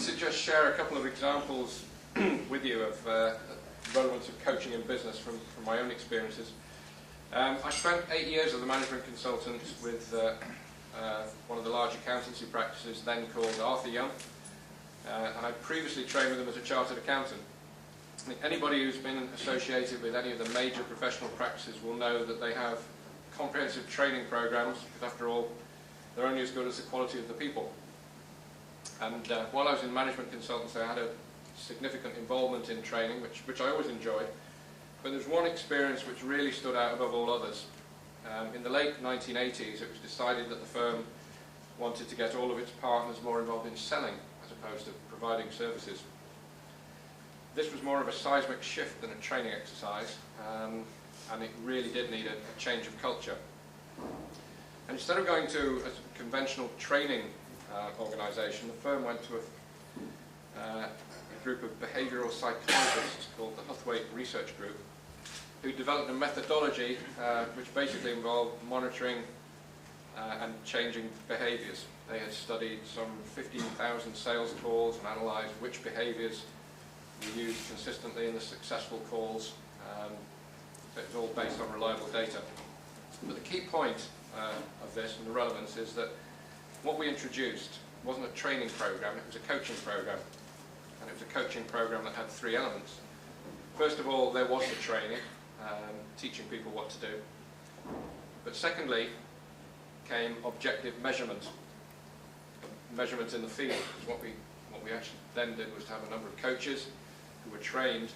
to just share a couple of examples with you of relevance of coaching in business from my own experiences. I spent 8 years as a management consultant with one of the large accountancy practices then called Arthur Young, and I previously trained with him as a chartered accountant. I think anybody who's been associated with any of the major professional practices will know that they have comprehensive training programs, because after all, they're only as good as the quality of the people. And while I was in management consultancy, I had a significant involvement in training, which I always enjoyed. But there's one experience which really stood out above all others. In the late 1980s, it was decided that the firm wanted to get all of its partners more involved in selling as opposed to providing services. This was more of a seismic shift than a training exercise, and it really did need a change of culture. And instead of going to a conventional training organisation, the firm went to a group of behavioural psychologists called the Huthwaite Research Group, who developed a methodology which basically involved monitoring and changing behaviours. They had studied some 15,000 sales calls and analysed which behaviours were used consistently in the successful calls. It was all based on reliable data. But the key point of this and the relevance is that what we introduced wasn't a training program, it was a coaching program. And it was a coaching program that had 3 elements. First of all, there was the training, teaching people what to do. But secondly, came objective measurement. Measurement in the field. What we actually then did was to have a number of coaches who were trained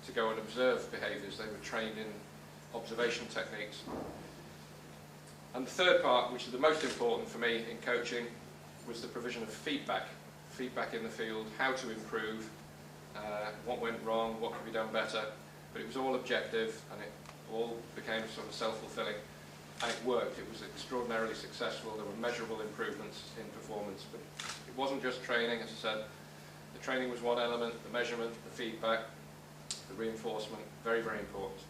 to go and observe behaviours. They were trained in observation techniques. And the third part, which is the most important for me in coaching, was the provision of feedback. Feedback in the field, how to improve, what went wrong, what could be done better. But it was all objective, and it all became sort of self-fulfilling. And it worked. It was extraordinarily successful. There were measurable improvements in performance. But it wasn't just training, as I said. The training was one element, the measurement, the feedback, the reinforcement, very, very important.